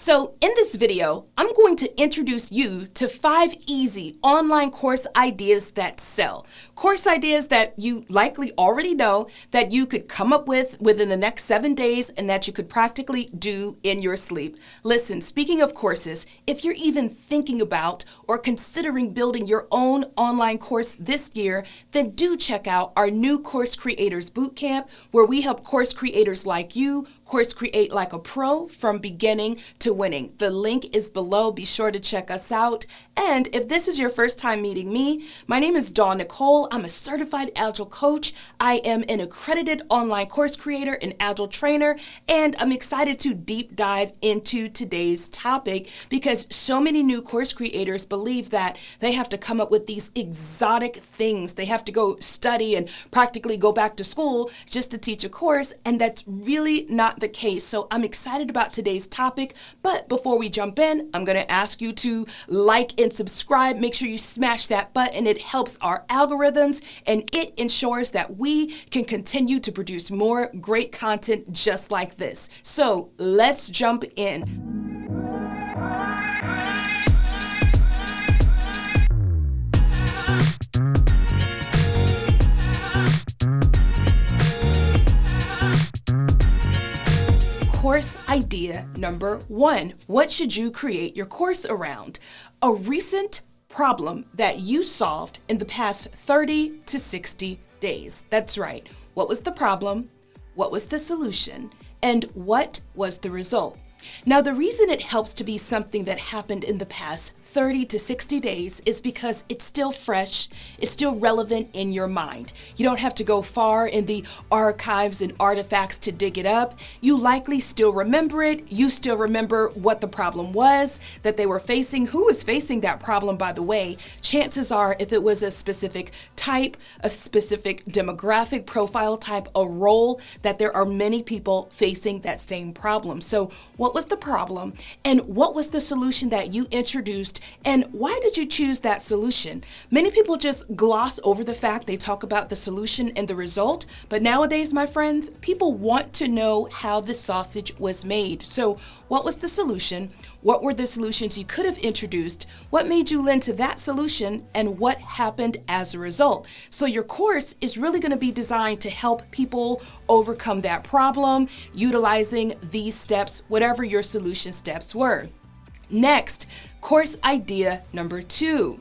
So in this video, I'm going to introduce you to 5 easy online course ideas that sell. Course ideas that you likely already know that you could come up with within the next 7 days and that you could practically do in your sleep. Listen, speaking of courses, if you're even thinking about or considering building your own online course this year, then do check out our new Course Creators Bootcamp, where we help course creators like you course create like a pro from beginning to winning. The link is below. Be sure to check us out. And if this is your first time meeting me, my name is Dawn Nicole. I'm a certified Agile coach. I am an accredited online course creator and Agile trainer, and I'm excited to deep dive into today's topic because so many new course creators believe that they have to come up with these exotic things. They have to go study and practically go back to school just to teach a course, and that's really not the case. So I'm excited about today's topic, but before we jump in, I'm going to ask you to like and subscribe. Make sure you smash that button. It helps our algorithms and it ensures that we can continue to produce more great content just like this. So let's jump in. Course idea number 1. What should you create your course around? A recent problem that you solved in the past 30 to 60 days. That's right. What was the problem? What was the solution? And what was the result? Now, the reason it helps to be something that happened in the past 30 to 60 days is because it's still fresh, it's still relevant in your mind. You don't have to go far in the archives and artifacts to dig it up. You likely still remember it. You still remember what the problem was that they were facing, who was facing that problem, by the way. Chances are, if it was a specific type, a specific demographic profile type, a role, that there are many people facing that same problem. So what was the problem, and what was the solution that you introduced, and why did you choose that solution? Many people just gloss over the fact they talk about the solution and the result, but nowadays, my friends, people want to know how the sausage was made. So what was the solution? What were the solutions you could have introduced? What made you lend to that solution, and what happened as a result? So your course is really going to be designed to help people overcome that problem, utilizing these steps, whatever your solution steps were. Next, course idea number 2.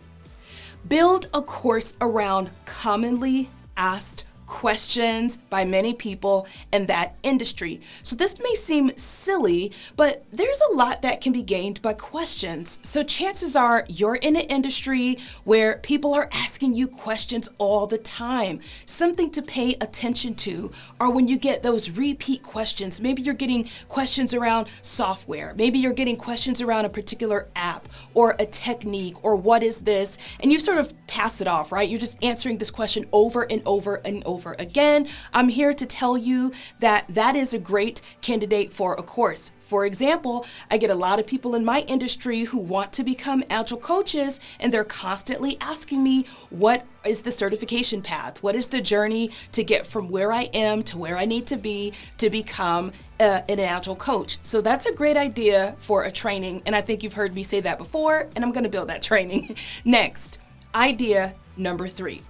Build a course around commonly asked questions by many people in that industry. So this may seem silly, but there's a lot that can be gained by questions. So chances are you're in an industry where people are asking you questions all the time. Something to pay attention to are when you get those repeat questions. Maybe you're getting questions around software. Maybe you're getting questions around a particular app or a technique or what is this, and you sort of pass it off, right? You're just answering this question over and over and over again. I'm here to tell you that that is a great candidate for a course. For example, I get a lot of people in my industry who want to become Agile coaches, and they're constantly asking me, what is the certification path? What is the journey to get from where I am to where I need to be to become an Agile coach? So that's a great idea for a training, and I think you've heard me say that before, and I'm going to build that training. Next, idea number 3.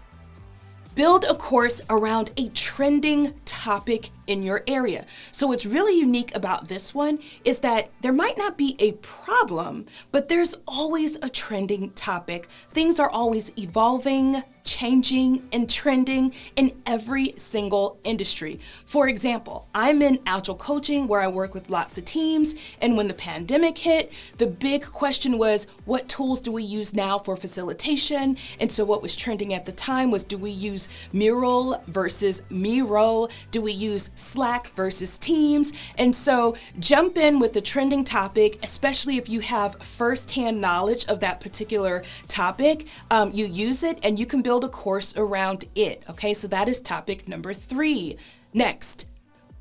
Build a course around a trending topic in your area. So what's really unique about this one is that there might not be a problem, but there's always a trending topic. Things are always evolving, changing, and trending in every single industry. For example, I'm in Agile coaching where I work with lots of teams, and when the pandemic hit, the big question was, what tools do we use now for facilitation? And so what was trending at the time was, do we use Mural versus Miro? Do we use Slack versus Teams? And so jump in with the trending topic, especially if you have firsthand knowledge of that particular topic. You use it and you can build a course around it. Okay, so that is topic number 3. Next,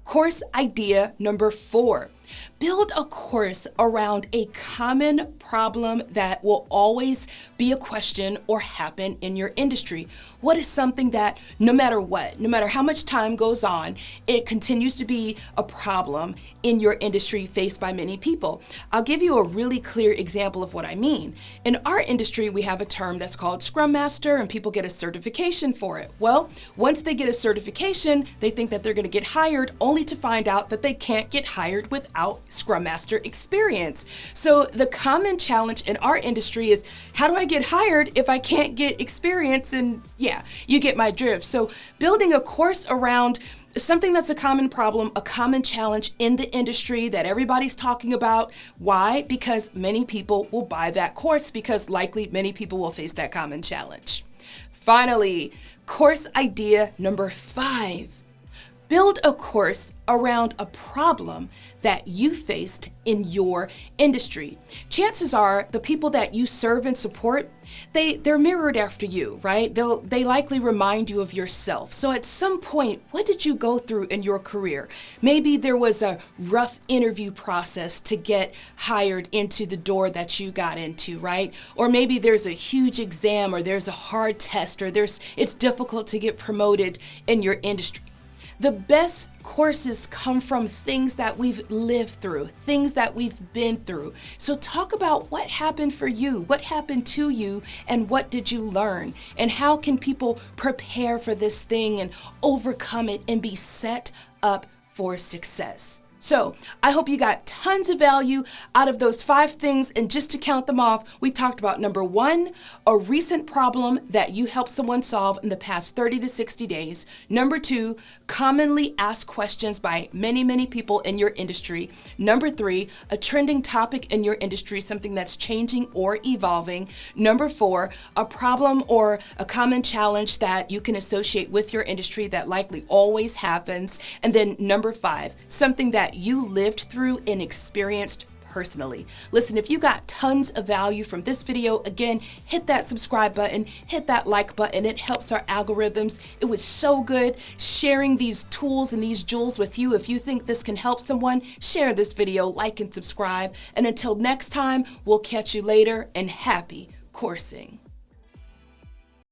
course idea number 4. Build a course around a common problem that will always be a question or happen in your industry. What is something that no matter what, no matter how much time goes on, it continues to be a problem in your industry faced by many people? I'll give you a really clear example of what I mean. In our industry, we have a term that's called Scrum Master, and people get a certification for it. Well, once they get a certification, they think that they're going to get hired, only to find out that they can't get hired without Scrum Master experience. So the common challenge in our industry is, how do I get hired if I can't get experience? And yeah, you get my drift. So building a course around something that's a common problem, a common challenge in the industry that everybody's talking about. Why? Because many people will buy that course, because likely many people will face that common challenge. Finally, course idea number 5. Build a course around a problem that you faced in your industry. Chances are the people that you serve and support, they're mirrored after you, right? They likely remind you of yourself. So at some point, what did you go through in your career? Maybe there was a rough interview process to get hired into the door that you got into, right? Or maybe there's a huge exam, or there's a hard test, or it's difficult to get promoted in your industry. The best courses come from things that we've lived through, things that we've been through. So talk about what happened for you, what happened to you, and what did you learn? And how can people prepare for this thing and overcome it and be set up for success? So I hope you got tons of value out of those 5 things. And just to count them off, we talked about number 1, a recent problem that you helped someone solve in the past 30 to 60 days. Number 2, commonly asked questions by many, many people in your industry. Number 3, a trending topic in your industry, something that's changing or evolving. Number 4, a problem or a common challenge that you can associate with your industry that likely always happens. And then number 5, something that you lived through and experienced personally. Listen, if you got tons of value from this video, again, hit that subscribe button, hit that like button. It helps our algorithms. It was so good sharing these tools and these jewels with you. If you think this can help someone, share this video, like and subscribe. And until next time, we'll catch you later, and happy coursing.